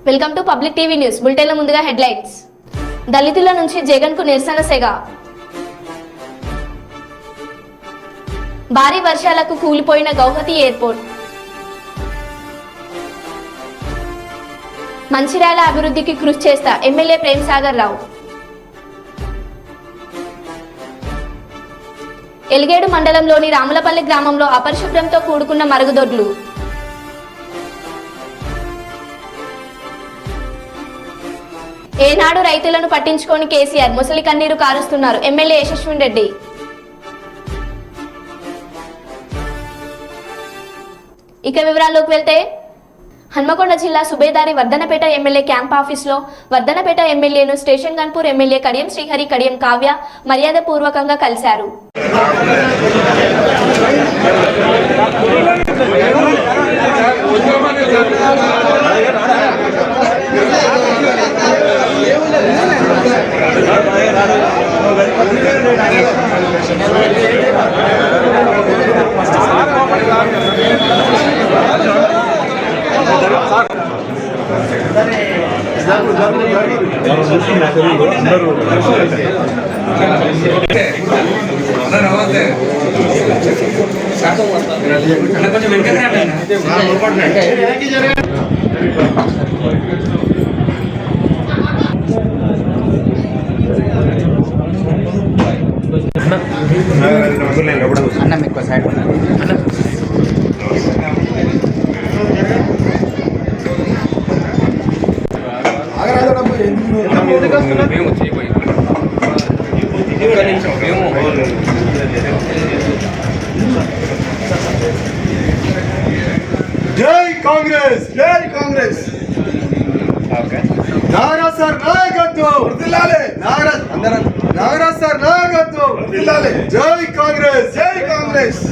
Welcome to public TV news. బులెటిన్ల ముందుగా headlines. దళితుల నుంచి జగన్ కు నిరసన సెగ. భారీ వర్షాలకు కూలిపోయిన గౌహతి ఎయిర్పోర్ట్. మంచిర్యాల అభివృద్ధికి కృషి చేస్తా ఎమ్మెల్యే ప్రేమ్ సాగర్ రావు. ఎలిగేడు మండలంలోని రాములపల్లి గ్రామంలో అపరిశుభ్రంతో కూడుకున్న మరుగుదొడ్లు. ఏనాడు రైతులను పట్టించుకోని కేసీఆర్ ముసలి కన్నీరు కారుస్తున్నారు ఎమ్మెల్యే యశస్విన్ రెడ్డి. ఇక వివరాల్లోకి వెళ్తే, హన్మకొండ జిల్లా సుబేదారి వర్ధనపేట ఎమ్మెల్యే క్యాంప్ ఆఫీస్లో వర్ధనపేట ఎమ్మెల్యేను స్టేషన్ గన్పూర్ ఎమ్మెల్యే కడియం శ్రీహరి, కడియం కావ్య మర్యాద పూర్వకంగా కలిశారు. అన్న ఎక్కువ సైడ్ జై కాంగ్రెస్, జై కాంగ్రెస్. నాగరాజ్ సార్ నాయకత్వం వర్ధిల్లాలి. నాగరాజ్ సార్ నాయకత్వం వర్ధిల్లాలి. జై కాంగ్రెస్, జై కాంగ్రెస్.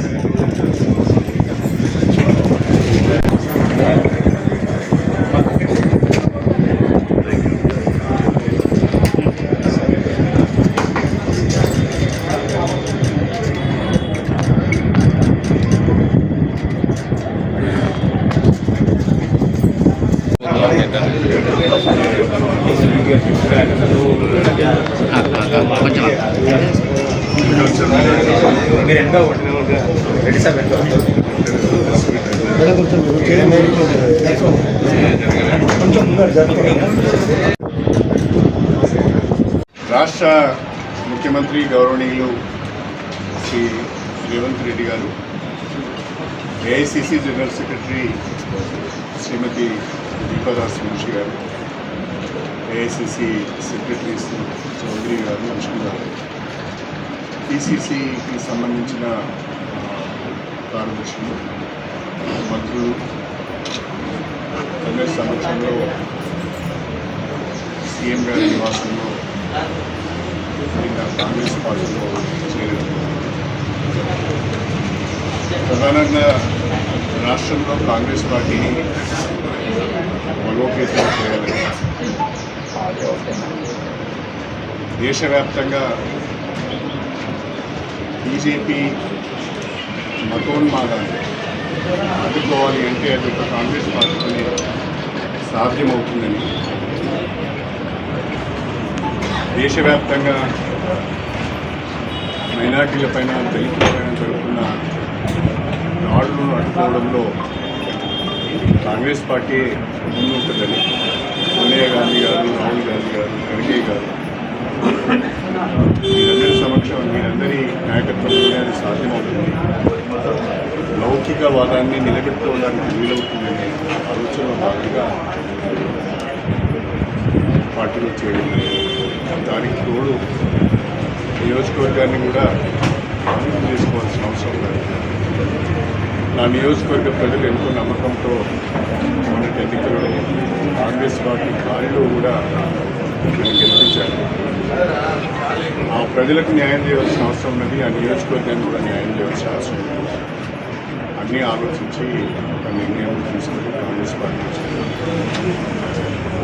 రాష్ట్ర ముఖ్యమంత్రి గౌరవనీయులు శ్రీ రేవంత్ రెడ్డి గారు, ఏఐసిసి జనరల్ సెక్రటరీ శ్రీమతి దీపాదాస్ మున్షి గారు, ఏఐసిసి సెక్రటరీస్ చౌదరి గారు, విష్ణు గారు, పిసిసికి సంబంధించిన కార్యదర్శులు, మంత్రులు అందరి సమక్షంలో సీఎం గారి నివాసంలో కాంగ్రెస్ పార్టీలో చేరారు. ప్రధానంగా రాష్ట్రంలో కాంగ్రెస్ పార్టీని బలోపేతం చేయాలని, దేశవ్యాప్తంగా బీజేపీ మతోన్మాదాన్ని అడ్డుకోవాలి అంటే అది ఒక కాంగ్రెస్ పార్టీతోనే సాధ్యమవుతుందని, దేశవ్యాప్తంగా మైనార్టీలపైన, దళితులపైన జరుగుతున్న దాడులను అడ్డుకోవడంలో కాంగ్రెస్ పార్టీ ముందుంటుందని సోనియా గాంధీ గారు, రాహుల్ గాంధీ గారు, ఖర్గే గారు మీరందరి సమక్షం, మీరందరి నాయకత్వంలోనే అది సాధ్యమవుతుంది, లౌకికవాదాన్ని నిలబెట్టుకోవడానికి వీలవుతుందనే ఆలోచనలో భాగంగా పార్టీలో చేయడం. దానికి తోడు నియోజకవర్గాన్ని కూడా అభివృద్ధి చేసుకోవాల్సిన అవసరం లేదు. నా నియోజకవర్గ ప్రజలు ఎంతో నమ్మకంతో మొన్నటి ఎన్నికల్లో కాంగ్రెస్ పార్టీ గాలిలో కూడా గెలిపించారు. ఆ ప్రజలకు న్యాయం చేయవలసిన అవసరం ఉన్నది, ఆ నియోజకవర్గాన్ని కూడా న్యాయం చేయవలసిన అవసరం ఉంది. అన్నీ ఆలోచించి ఒక నిర్ణయం తీసుకుని కాంగ్రెస్ పార్టీ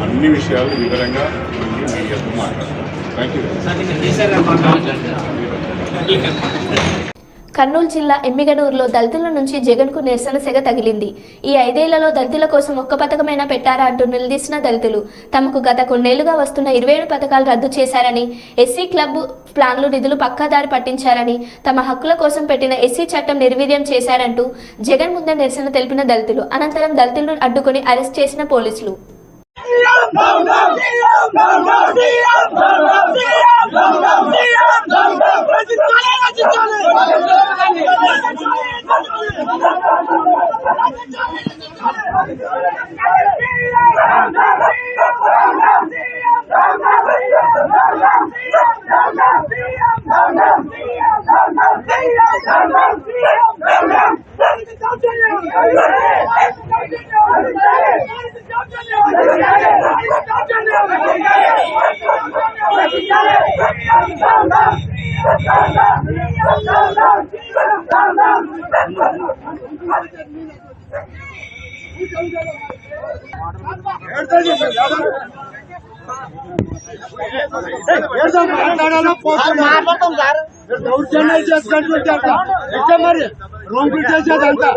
అన్ని విషయాలు వివరంగా మీడియాతో మాట్లాడతాం. Thank you. కర్నూలు జిల్లా ఎమ్మిగనూరులో దళితుల నుంచి జగన్కు నిరసన సెగ తగిలింది. ఈ 5 ఏళ్లలో దళితుల కోసం ఒక్క పథకమైనా పెట్టారా అంటూ నిలదీసిన దళితులు తమకు గత కొన్నేళ్లుగా వస్తున్న 27 పథకాలు రద్దు చేశారని, ఎస్సీ క్లబ్ ప్లాన్లు నిధులు పక్కాదారి పట్టించారని, తమ హక్కుల కోసం పెట్టిన ఎస్సీ చట్టం నిర్వీర్యం చేశారంటూ జగన్ ముందే నిరసన తెలిపిన దళితులు అనంతరం దళితులను అడ్డుకొని అరెస్ట్ చేసిన పోలీసులు. దౌర్జన్యాలు చేసుకుంటుంటారు ఎట్లా మరి రోడ్డు చేసేదంతా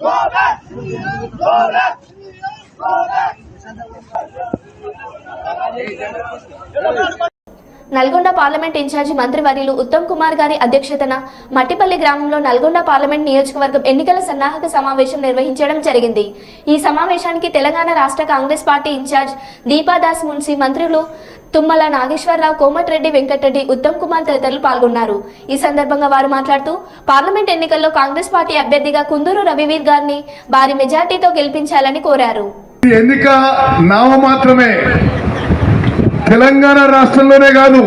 Go back! Nalgonda parliament in charge మంత్రివర్యులు ఉత్తమ్ కుమార్ గారి అధ్యక్షతన మట్టిపల్లి గ్రామంలో నల్గొండ పార్లమెంట్ నియోజకవర్గం ఎన్నికల సన్నాహక సమావేశం నిర్వహించడం జరిగింది. ఈ సమావేశానికి తెలంగాణ రాష్ట్ర కాంగ్రెస్ పార్టీ ఇన్ఛార్జ్ దీపాదాస్ మున్సి, మంత్రులు తుమ్మల నాగేశ్వరరావు, కోమటిరెడ్డి వెంకటరెడ్డి, ఉత్తమ్ కుమార్ తదితరులు పాల్గొన్నారు. ఈ సందర్భంగా వారు మాట్లాడుతూ పార్లమెంట్ ఎన్నికల్లో కాంగ్రెస్ పార్టీ అభ్యర్థిగా కుందూరు రవివీర్ గారిని భారీ మెజార్టీతో గెలిపించాలని కోరారు. ఎన్నిక నామమాత్రమే. తెలంగాణ రాష్ట్రంలోనే కాదు,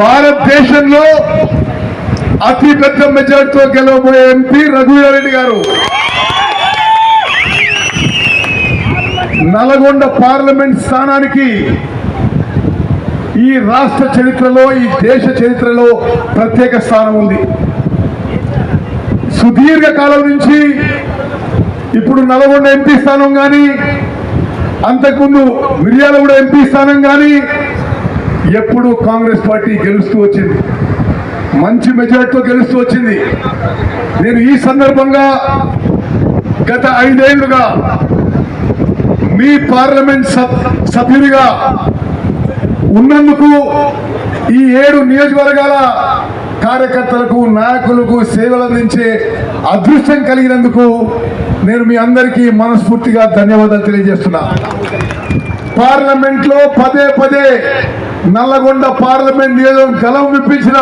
భారతదేశంలో అతి పెద్ద మెజార్టీతో గెలవబోయే ఎంపీ రఘువీరారెడ్డి గారు నల్గొండ పార్లమెంట్ స్థానానికి ఈ రాష్ట్ర చరిత్రలో, ఈ దేశ చరిత్రలో ప్రత్యేక స్థానం ఉంది. సుదీర్ఘ కాలం నుంచి ఇప్పుడు నల్గొండ ఎంపీ స్థానం కానీ, అంతకుముందు మిర్యాలగూడ ఎంపీ స్థానం కానీ ఎప్పుడు కాంగ్రెస్ పార్టీ గెలుస్తూ వచ్చింది, మంచి మెజార్టీతో గెలుస్తూ వచ్చింది. నేను ఈ సందర్భంగా గత 5 ఏళ్లుగా మీ పార్లమెంట్ సభ్యుడిగా ఉన్నందుకు ఈ 7 నియోజకవర్గాల కార్యకర్తలకు, నాయకులకు సేవలు అందించే అదృష్టం కలిగినందుకు నేను మీ అందరికీ మనస్ఫూర్తిగా ధన్యవాదాలు తెలియజేస్తున్నా. పార్లమెంట్లో పదే నల్లగొండ పార్లమెంట్ నియోజకవర్గం గలం విప్పించిన,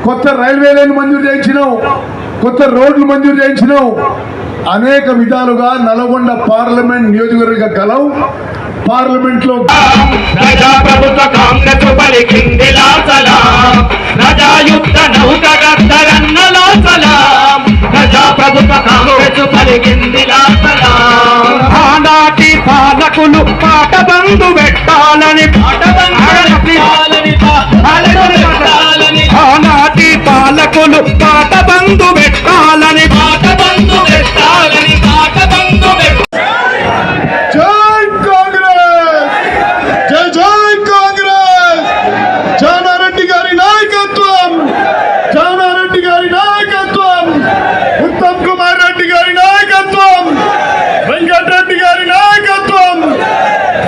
కొత్త రైల్వే లైన్ మంజూరు చేయించినావు, కొత్త రోడ్లు మంజూరు చేయించినావు. అనేక విధాలుగా నల్గొండ పార్లమెంట్ నియోజకవర్గ గలం పార్లమెంట్ లో ప్రజాప్రభుత్వ కాంగ్రెస్ పలికింది లాసలాం, ప్రజాయుక్త నౌకరన్నలో సలాం. ప్రజాప్రభుత్వ కాంగ్రెస్ పలికింది లాసలాం. ఆనాటి పాలకులు పాట బంధు పెట్టాలని, ఆనాటి పాలకులు పాట బంధు పెట్టాలని, పాట బంధు పెట్టాలని, పాట బంధు జై కాంగ్రెస్, జై జై కాంగ్రెస్. జానారెడ్డి గారి నాయకత్వం, జానారెడ్డి గారి నాయకత్వం, ఉత్తమ్ కుమార్ రెడ్డి గారి నాయకత్వం, వెంకటరెడ్డి గారి నాయకత్వం.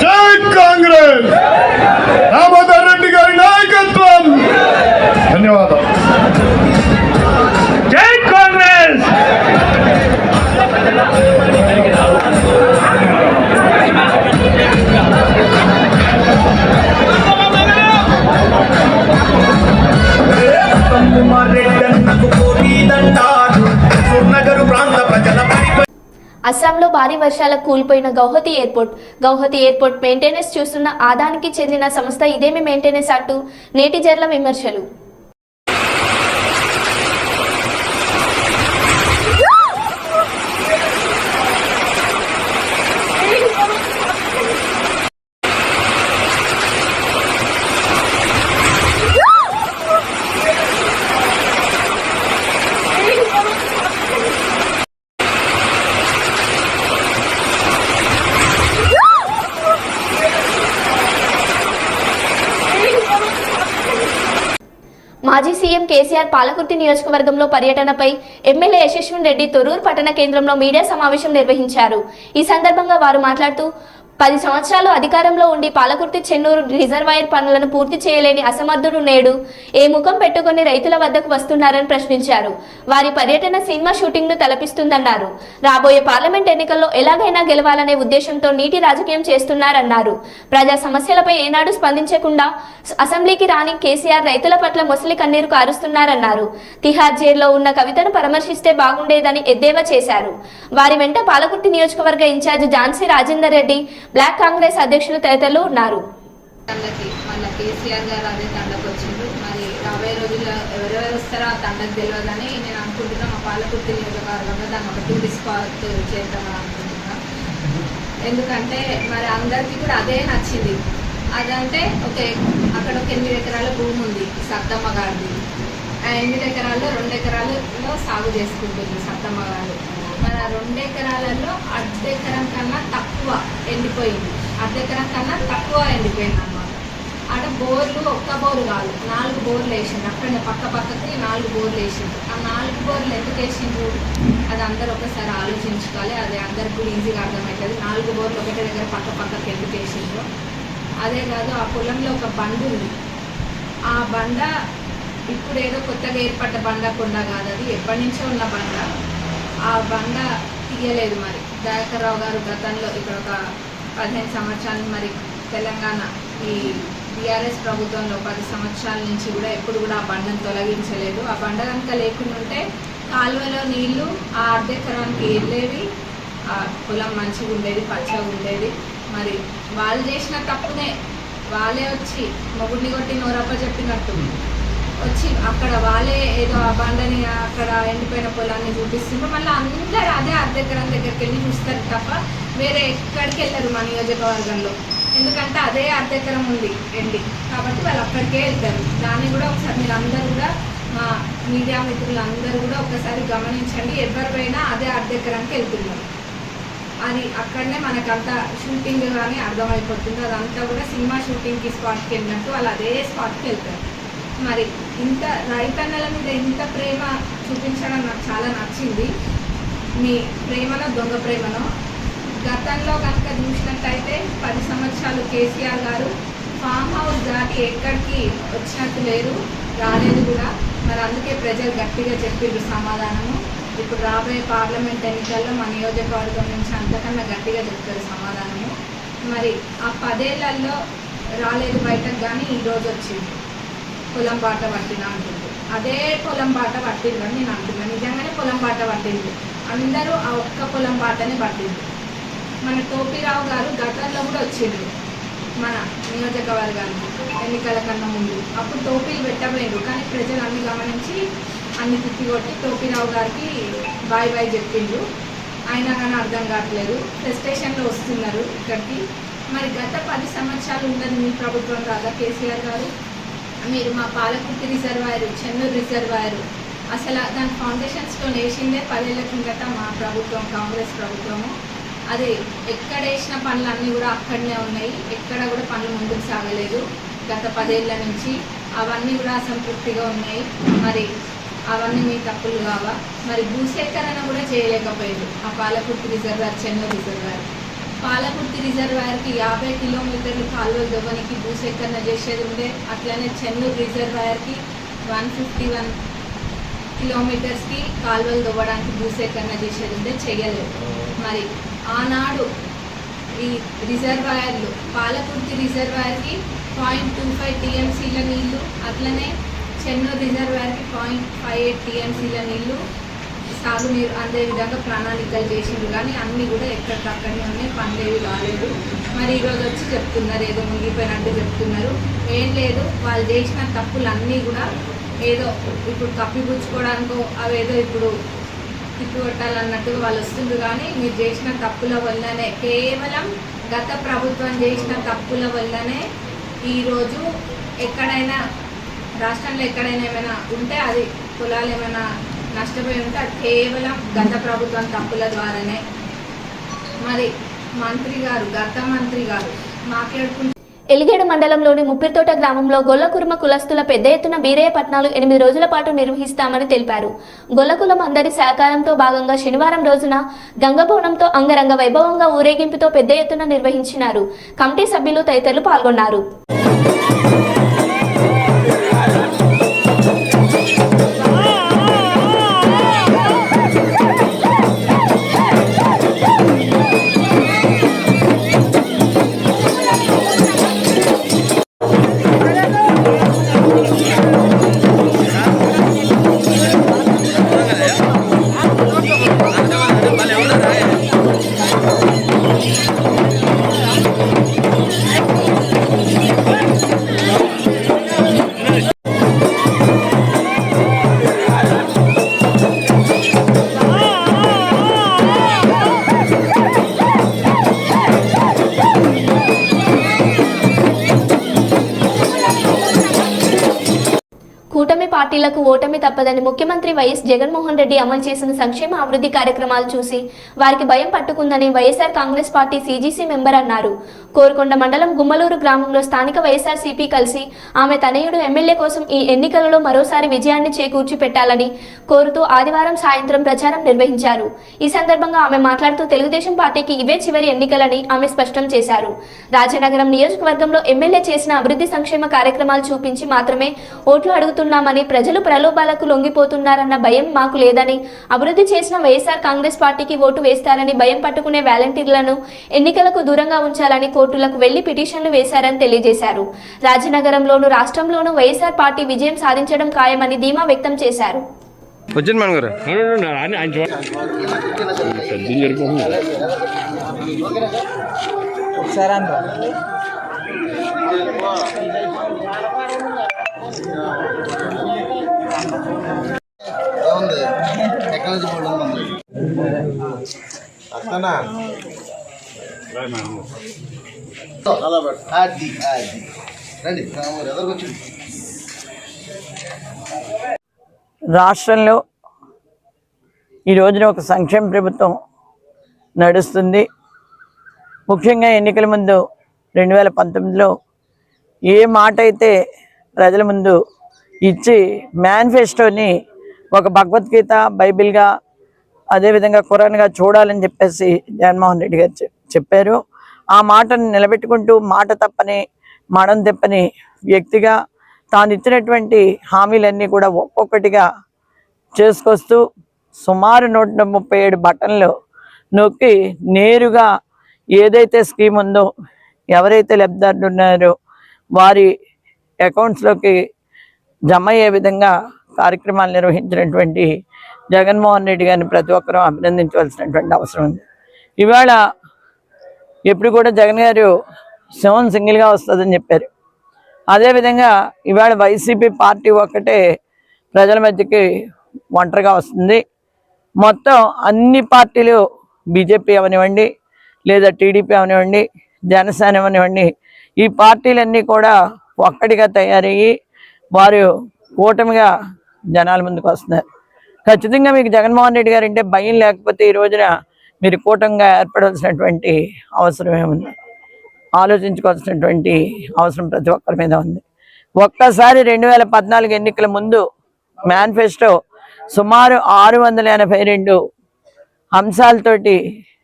జై కాంగ్రెస్, దామోదర్ రెడ్డి గారి నాయకత్వం. ధన్యవాదాలు. జై కాంగ్రెస్. అస్సాంలో భారీ వర్షాలకు కూలిపోయిన గౌహతి ఎయిర్పోర్ట్ మెయింటెనెన్స్ చూస్తున్న ఆదానికి చెందిన సంస్థ ఇదేమి మెయింటెనెన్స్ అంటూ నేటిజర్ల విమర్శలు. మాజీ సీఎం కేసీఆర్ పాలకుర్తి నియోజకవర్గంలో పర్యటనపై ఎమ్మెల్యే యశస్విన్ రెడ్డి తొర్రూరు పట్టణ కేంద్రంలో మీడియా సమావేశం నిర్వహించారు. ఈ సందర్భంగా వారు మాట్లాడుతూ 10 సంవత్సరాలు అధికారంలో ఉండి పాలకుర్తి చెన్నూరు రిజర్వాయర్ పనులను పూర్తి చేయలేని అసమర్థుడు నేడు ఏ ముఖం పెట్టుకుని రైతుల వద్దకు వస్తున్నారని ప్రశ్నించారు. వారి పర్యటన సినిమా షూటింగ్ ను తలపిస్తుందన్నారు. రాబోయే పార్లమెంట్ ఎన్నికల్లో ఎలాగైనా గెలవాలనే ఉద్దేశంతో నీటి రాజకీయం చేస్తున్నారన్నారు. ప్రజా సమస్యలపై ఏనాడు స్పందించకుండా అసెంబ్లీకి రాని కేసీఆర్ రైతుల పట్ల మొసలి కన్నీరు కారుస్తున్నారన్నారు. తిహార్ జైల్లో ఉన్న కవితను పరామర్శిస్తే బాగుండేదని ఎద్దేవా చేశారు. వారి వెంట పాలకుర్తి నియోజకవర్గ ఇన్ఛార్జ్ ఝాన్సీ రాజేందర్ రెడ్డి, బ్లాక్ కాంగ్రెస్ అధ్యక్షులు తదితరులు ఉన్నారు. మళ్ళీ కేసీఆర్ గారు అదే తండకు వచ్చిండ్రు. మరి రాబోయే రోజుల్లో ఎవరెవరు వస్తారో ఆ తండకు తెలియదని నేను అనుకుంటున్నా. మా పాలకుర్తి నియోజకవర్గంలో దాన్ని ఒక టూరిస్ట్ స్పాట్ చేద్దామని అనుకుంటున్నా. ఎందుకంటే మరి అందరికీ కూడా అదే నచ్చింది. అదంటే అక్కడ ఒక 8 ఎకరాల భూమి ఉంది సత్తమ్మ గారిది. ఆ 8 ఎకరాల్లో 2 ఎకరాలలో సాగు చేసుకుంటుంది సత్తమ్మ గారు. మన 2 ఎకరాలలో అర్ధ ఎకరం కన్నా తక్కువ ఎండిపోయింది, అర్ధ ఎకరం కన్నా తక్కువ ఎండిపోయింది అన్నమాట. అక్కడ బోర్లు, ఒక్క బోరు కాదు 4 బోర్లు వేసిండ్రు. అక్కడ పక్కకి 4 బోర్లు వేసిండ్రు. ఆ 4 బోర్లు ఎందుకు వేసిండ్రు అది అందరూ ఒకసారి ఆలోచించుకోవాలి. అది అందరికి కూడా ఈజీగా అర్థమవుతుంది. 4 బోర్లు ఒకటే దగ్గర పక్కకి ఎందుకు వేసిండ్రు అదే కాదు ఆ పొలంలో ఒక బండ ఉంది. ఆ బండ ఇప్పుడు ఏదో కొత్తగా ఏర్పడ్డ బండ కొండ కాదు, అది ఎప్పటి నుంచో ఉన్న బండ. ఆ బండ తీయలేదు. మరి దయాకర్ రావు గారు గతంలో ఇక్కడ ఒక 15 సంవత్సరాలు మరి తెలంగాణ ఈ టీఆర్ఎస్ ప్రభుత్వంలో 10 సంవత్సరాల నుంచి కూడా ఎప్పుడు కూడా ఆ బండను తొలగించలేదు. ఆ బండ కనుక లేకుండా ఉంటే కాలువలో నీళ్లు ఆ అర్ధెకరానికి వెళ్ళేవి, ఆ పొలం మంచిగా ఉండేది, పచ్చగా ఉండేది. మరి వాళ్ళు చేసిన తప్పునే వాళ్ళే వచ్చి మొగుడిని కొట్టి నోరప్ప చెప్పినట్టు వచ్చి అక్కడ వాళ్ళే ఏదో ఆ బండని అక్కడ ఎండిపోయిన పొలాన్ని చూపిస్తుంటే మళ్ళీ అందరూ అదే అర్ధెకరం దగ్గరికి వెళ్ళి చూస్తారు తప్ప వేరే ఎక్కడికి వెళ్ళరు మా నియోజకవర్గంలో. ఎందుకంటే అదే అర్ధెకరం ఉంది ఎండి, కాబట్టి వాళ్ళు అక్కడికే వెళ్తారు. దాన్ని కూడా ఒకసారి మీరు అందరూ కూడా మా మీడియా మిత్రులందరూ కూడా ఒకసారి గమనించండి. ఎవరిపైనా అదే అర్ధెకరానికి వెళ్తున్నారు. అది అక్కడనే మనకంతా షూటింగ్ కానీ అర్థమైపోతుంది. అదంతా కూడా సినిమా షూటింగ్కి స్పాట్కి వెళ్ళినట్టు వాళ్ళు అదే స్పాట్కి వెళ్తారు. మరి ఇంత రైతన్నల మీద ఇంత ప్రేమ చూపించడం నాకు చాలా నచ్చింది. మీ ప్రేమలో దొంగ ప్రేమలో గతంలో కనుక చూసినట్టయితే 10 సంవత్సరాలు కేసీఆర్ గారు ఫామ్ హౌస్ దాటి ఎక్కడికి వచ్చినట్టు లేరు, రాలేదు కూడా. మరి అందుకే ప్రజలు గట్టిగా చెప్పిండ్రు సమాధానము. ఇప్పుడు రాబోయే పార్లమెంట్ ఎన్నికల్లో మా నియోజకవర్గం నుంచి అంతకన్నా గట్టిగా చెప్తారు సమాధానము. మరి ఆ 10 ఏళ్లలో రాలేదు బయటకు, కానీ ఈరోజు వచ్చింది. పొలం బాట పట్టిన అంటుంది, అదే పొలం బాట పట్టిందని నేను అంటున్నాను. నిజంగానే పొలం బాట పట్టింది. అందరూ ఆ ఒక్క పొలం బాటనే పట్టింది. మన టోపీరావు గారు గతంలో కూడా వచ్చిండ్రు మన నియోజకవర్గానికి ఎన్నికల కన్నా ముందు. అప్పుడు టోపీలు పెట్టబోయారు, కానీ ప్రజలు అన్ని గమనించి అన్ని తిప్పికొట్టి టోపీరావు గారికి బాయ్ బాయ్ చెప్పిండ్రు. అయినా కానీ అర్థం కావట్లేదు. ఫ్రస్ట్రేషన్లో వస్తున్నారు ఇక్కడికి. మరి గత 10 సంవత్సరాలు ఉన్నది మీ ప్రభుత్వం కాదా కేసీఆర్ గారు? మీరు మా పాలకుర్తి రిజర్వాయర్, చెన్నూరు రిజర్వాయర్ అసలు దాని ఫౌండేషన్ స్టోన్ వేసిందే 10 ఏళ్ల కిందట మా ప్రభుత్వం, కాంగ్రెస్ ప్రభుత్వము. అది ఎక్కడ వేసిన పనులన్నీ కూడా అక్కడనే ఉన్నాయి. ఎక్కడ కూడా పనులు ముందుకు సాగలేదు గత 10 ఏళ్ల నుంచి. అవన్నీ కూడా అసంతృప్తిగా ఉన్నాయి. మరి అవన్నీ మీ తప్పులు కావా? మరి భూసేకరణ కూడా చేయలేకపోయారు ఆ పాలకుర్తి రిజర్వాయర్, చెన్నూరు రిజర్వాయర్. పాలకుర్తి రిజర్వాయర్కి 50 కిలోమీటర్లు కాలువలు దవ్వనికి భూసేకరణ చేసేది ఉండే. అట్లనే చెన్నూరు రిజర్వాయర్కి 151 కిలోమీటర్స్కి కాలువలు దవ్వడానికి భూసేకరణ చేసేది ఉండే, చేయలేదు. మరి ఆనాడు ఈ రిజర్వాయర్లు పాలకుర్తి రిజర్వాయర్కి 0.25 టీఎంసీల నీళ్లు, అట్లనే చెన్నూరు రిజర్వాయర్కి 0.58 టీఎంసీల నీళ్లు సాగునీరు అందే విధంగా ప్రణాళికలు చేసిండ్రు. కానీ అన్నీ కూడా ఎక్కడికక్కడనే ఉన్నాయి, పనులేవి కాలేదు. మరి ఈరోజు వచ్చి చెప్తున్నారు ఏదో మునిగిపోయినట్టు చెప్తున్నారు. ఏం లేదు, వాళ్ళు చేసిన తప్పులన్నీ కూడా ఏదో ఇప్పుడు కప్పిపుచ్చుకోవడానికో అవేదో ఇప్పుడు తిప్పి కొట్టాలన్నట్టుగా వాళ్ళు వస్తుండ్రు. కానీ మీరు చేసిన తప్పుల వల్లనే, కేవలం గత ప్రభుత్వం చేసిన తప్పుల వల్లనే ఈరోజు ఎక్కడైనా రాష్ట్రంలో ఎక్కడైనా ఏమైనా ఉంటే అది పొలాలు ఏమైనా నష్టపోయి ఉంటే అది కేవలం గత ప్రభుత్వం తప్పుల ద్వారానే. మరి మంత్రి గారు, గత మంత్రి గారు మాట్లాడుకుంటూ ఎలిగేడు మండలంలోని ముప్పిరితోట గ్రామంలో గొల్లకుర్మ కులస్తుల పెద్ద ఎత్తున బీరయ్య పట్నాలు 8 రోజుల పాటు నిర్వహిస్తామని తెలిపారు. గొల్లకులం అందరి సహకారంతో భాగంగా శనివారం రోజున గంగబోనంతో అంగరంగ వైభవంగా ఊరేగింపుతో పెద్ద ఎత్తున నిర్వహించినారు. కమిటీ సభ్యులు తదితరులు పాల్గొన్నారు. పార్టీలకు ఓటమి తప్పదని ముఖ్యమంత్రి వైఎస్ జగన్మోహన్ రెడ్డి అమలు చేసిన సంక్షేమ అభివృద్ధి కార్యక్రమాలు చూసి వారికి భయం పట్టుకుందని YSR Congress party CGC member అన్నారు. కోరుకొండ మండలం గుమ్మలూరు గ్రామంలో స్థానిక వైఎస్ఆర్ సిపి కలిసి ఆమె తనయుడు ఎమ్మెల్యే కోసం ఈ ఎన్నికలలో మరోసారి విజయాన్ని చేకూర్చి పెట్టాలని కోరుతూ ఆదివారం సాయంత్రం ప్రచారం నిర్వహించారు. ఈ సందర్భంగా ఆమె మాట్లాడుతూ తెలుగుదేశం పార్టీకి ఇవే చివరి ఎన్నికలని ఆమె స్పష్టం చేశారు. రాజనగరం నియోజకవర్గంలో ఎమ్మెల్యే చేసిన అభివృద్ధి సంక్షేమ కార్యక్రమాలు చూపించి మాత్రమే ఓట్లు అడుగుతున్నామని, ప్రజలు ప్రలోభాలకు లొంగిపోతున్నారన్న భయం మాకు లేదని, అభివృద్ధి చేసిన వైఎస్ఆర్ కాంగ్రెస్ పార్టీకి ఓటు వేస్తారని భయం పట్టుకునే వాలంటీర్లను ఎన్నికలకు దూరంగా ఉంచాలని కోర్టులకు వెళ్లి పిటిషన్లు వేశారని తెలియజేశారు. రాజనగరంలోను రాష్ట్రంలోనూ వైఎస్ఆర్ పార్టీ విజయం సాధించడం ఖాయమని ధీమా వ్యక్తం చేశారు. టెక్నాలజీ రాష్ట్రంలో ఈ రోజున ఒక సంక్షేమ ప్రభుత్వం నడుస్తుంది. ముఖ్యంగా ఎన్నికల ముందు 2019లో ఏ మాట అయితే ప్రజల ముందు ఇచ్చి మేనిఫెస్టోని ఒక భగవద్గీత, బైబిల్గా, అదేవిధంగా ఖురాన్గా చూడాలని చెప్పేసి జగన్మోహన్ రెడ్డి గారు చెప్పారు. ఆ మాటను నిలబెట్టుకుంటూ మాట తప్పని మడం తెప్పని వ్యక్తిగా తాను ఇచ్చినటువంటి హామీలన్నీ కూడా ఒక్కొక్కటిగా చేసుకొస్తూ సుమారు 137 బటన్లు నొక్కి నేరుగా ఏదైతే స్కీమ్ ఉందో, ఎవరైతే లబ్ధిదారులు ఉన్నారో వారి అకౌంట్స్లోకి జమ అయ్యే విధంగా కార్యక్రమాలు నిర్వహించినటువంటి జగన్మోహన్ రెడ్డి గారిని ప్రతి ఒక్కరూ అభినందించవలసినటువంటి అవసరం ఉంది. ఇవాళ ఎప్పుడు కూడా జగన్ గారు సింహం సింగిల్గా వస్తుందని చెప్పారు. అదేవిధంగా ఇవాళ వైసీపీ పార్టీ ఒక్కటే ప్రజల మధ్యకి ఒంటరిగా వస్తుంది. మొత్తం అన్ని పార్టీలు, బీజేపీ అవనివ్వండి, లేదా టీడీపీ అవనివ్వండి, జనసేన అవనివ్వండి, ఈ పార్టీలన్నీ కూడా ఒక్కటిగా తయారయ్యి వారు కూటమిగా జనాల ముందుకు వస్తున్నారు. ఖచ్చితంగా మీకు జగన్మోహన్ రెడ్డి గారు అంటే భయం లేకపోతే ఈ రోజున మీరు కూటమిగా ఏర్పడాల్సినటువంటి అవసరం ఏముంది, ఆలోచించుకోవాల్సినటువంటి అవసరం ప్రతి ఒక్కరి మీద ఉంది. ఒక్కసారి 2014 ఎన్నికల ముందు మేనిఫెస్టో సుమారు 682 అంశాలతోటి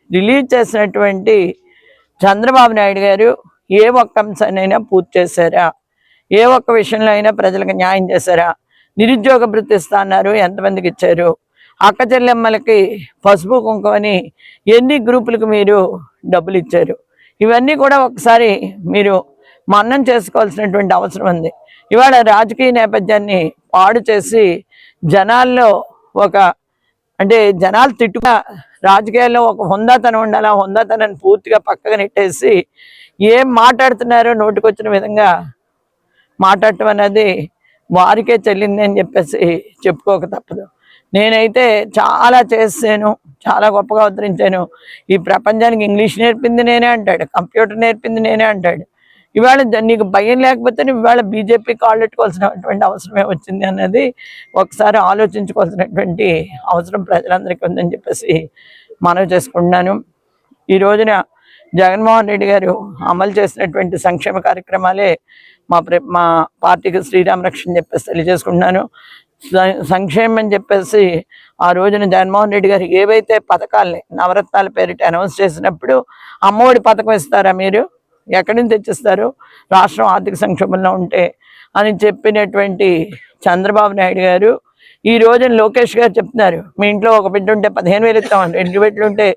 రిలీజ్ చేసినటువంటి చంద్రబాబు నాయుడు గారు ఏ ఒక్క అంశాన్నైనా పూర్తి చేశారా? ఏ ఒక్క విషయంలో అయినా ప్రజలకు న్యాయం చేశారా? నిరుద్యోగ భృతి ఇస్తా అన్నారు, ఎంతమందికి ఇచ్చారు? అక్క చెల్లెమ్మలకి పసుపు కుంకుమని ఎన్ని గ్రూపులకు మీరు డబ్బులు ఇచ్చారు? ఇవన్నీ కూడా ఒకసారి మీరు మన్నం చేసుకోవాల్సినటువంటి అవసరం ఉంది. ఇవాళ రాజకీయ నేపథ్యాన్ని పాడు చేసి జనాల్లో జనాలు తిట్టుగా రాజకీయాల్లో ఒక హుందాతనం ఉండాలి, ఆ హుందాతనాన్ని పూర్తిగా పక్కగా నెట్టేసి ఏం మాట్లాడుతున్నారో నోటికొచ్చిన విధంగా మాట్లాడటం అనేది వారికే చెల్లింది అని చెప్పేసి చెప్పుకోక తప్పదు. నేనైతే చాలా చేసాను, చాలా గొప్పగా ఉద్ధరించాను, ఈ ప్రపంచానికి ఇంగ్లీష్ నేర్పింది నేనే అంటాడు, కంప్యూటర్ నేర్పింది నేనే అంటాడు. ఇవాళ నీకు భయం లేకపోతే ఇవాళ బీజేపీ కాళ్ళు పెట్టుకోవాల్సినటువంటి అవసరమే వచ్చింది అన్నది ఒకసారి ఆలోచించుకోవాల్సినటువంటి అవసరం ప్రజలందరికీ ఉందని చెప్పేసి మనవి చేసుకుంటున్నాను. ఈ రోజున జగన్మోహన్ రెడ్డి గారు అమలు చేసినటువంటి సంక్షేమ కార్యక్రమాలే మా పార్టీకి శ్రీరామ రక్షణ చెప్పేసి తెలియజేసుకుంటున్నాను. సంక్షేమం అని చెప్పేసి ఆ రోజున జగన్మోహన్ రెడ్డి గారు ఏవైతే పథకాలని నవరత్నాల పేరిట అనౌన్స్ చేసినప్పుడు అమ్మఒడి పథకం ఇస్తారా మీరు? ఎక్కడి నుంచి తెచ్చిస్తారు? రాష్ట్రం ఆర్థిక సంక్షోభంలో ఉంటే అని చెప్పినటువంటి చంద్రబాబు నాయుడు గారు ఈ రోజున లోకేష్ గారు చెప్తున్నారు, మీ ఇంట్లో ఒక బిడ్డ ఉంటే 15,000 ఇస్తామని, 2 బిడ్డలు ఉంటే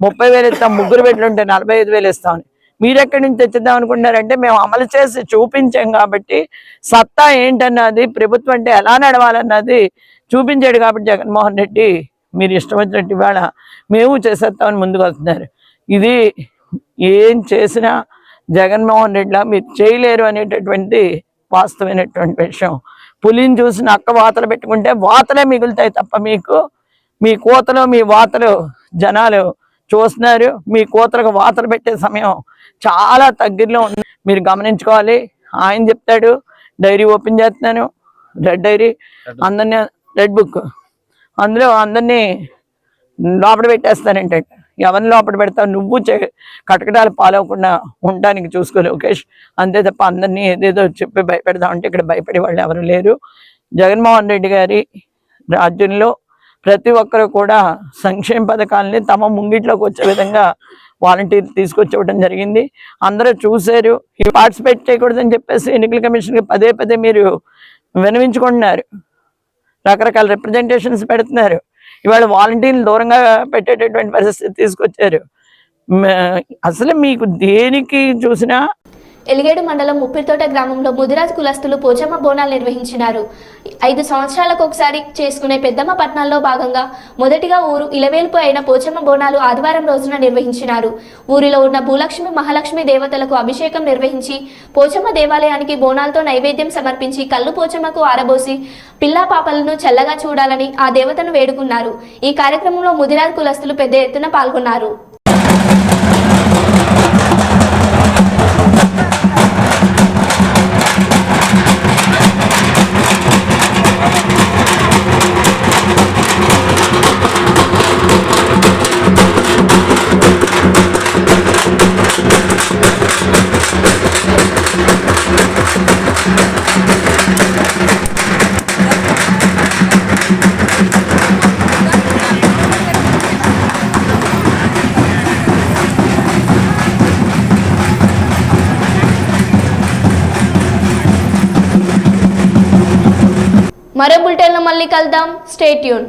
30,000 ఇస్తాం, 3 బిడ్డలు ఉంటే 45,000 ఇస్తామని. మీరెక్కడి నుంచి తెచ్చిద్దాం అనుకుంటున్నారంటే మేము అమలు చేసి చూపించాం కాబట్టి సత్తా ఏంటన్నది, ప్రభుత్వం అంటే ఎలా నడవాలన్నది చూపించాడు కాబట్టి జగన్మోహన్ రెడ్డి మీరు ఇష్టం వచ్చినట్టు ఇవాళ మేము చేసేస్తామని ముందుకు వస్తున్నారు. ఇది ఏం చేసినా జగన్మోహన్ రెడ్డిలా మీరు చేయలేరు అనేటటువంటి వాస్తవమైనటువంటి విషయం. పులిని చూసి నక్క వాతలు పెట్టుకుంటే వాతలే మిగులుతాయి తప్ప మీకు మీ కోతలు మీ వాతలు జనాలు చూస్తున్నారు. మీ కోతలకు వాతలు పెట్టే సమయం చాలా దగ్గరలో ఉంది, మీరు గమనించుకోవాలి. ఆయన చెప్తాడు డైరీ ఓపెన్ చేస్తున్నాను, రెడ్ డైరీ అందరినీ రెడ్ బుక్ అందులో అందరినీ లోపల పెట్టేస్తానంటే ఎవరిని లోపల పెడతావు నువ్వు కటకటాలు పాలవకుండా ఉండడానికి చూసుకో లోకేష్, అంతే తప్ప అందరినీ ఏదేదో చెప్పి భయపెడదామంటే ఇక్కడ భయపడే వాళ్ళు ఎవరు లేరు. జగన్మోహన్ రెడ్డి గారి రాజ్యంలో ప్రతి ఒక్కరు కూడా సంక్షేమ పథకాలని తమ ముంగిట్లోకి వచ్చే విధంగా వాలంటీర్లు తీసుకొచ్చివ్వడం జరిగింది. అందరూ చూశారు. ఈ పార్టిసిపేట్ చేయకూడదని చెప్పేసి ఎన్నికల కమిషన్కి పదే పదే మీరు వినవించుకుంటున్నారు, రకరకాల రిప్రజెంటేషన్స్ పెడుతున్నారు. ఇవాళ వాలంటీర్లు దూరంగా పెట్టేటటువంటి పరిస్థితి తీసుకొచ్చారు. అసలు మీకు దేనికి చూసినా ఎలిగేడు మండలం ముప్పిరితోట గ్రామంలో ముదిరాజ్ కులస్తులు పోచమ్మ బోనాలు నిర్వహించినారు. 5 సంవత్సరాలకు ఒకసారి చేసుకునే పెద్దమ్మ పట్నాల్లో భాగంగా మొదటిగా ఊరు ఇలవేల్పు అయిన పోచమ్మ బోనాలు ఆదివారం రోజున నిర్వహించినారు. ఊరిలో ఉన్న భూలక్ష్మి మహాలక్ష్మి దేవతలకు అభిషేకం నిర్వహించి పోచమ్మ దేవాలయానికి బోనాలతో నైవేద్యం సమర్పించి కళ్ళు పోచమ్మకు ఆరబోసి పిల్లా పాపలను చల్లగా చూడాలని ఆ దేవతను వేడుకున్నారు. ఈ కార్యక్రమంలో ముదిరాజ్ కులస్తులు పెద్ద ఎత్తున పాల్గొన్నారు. మరో బులెటిన్లో మళ్ళీ కలుద్దాం. Stay tune.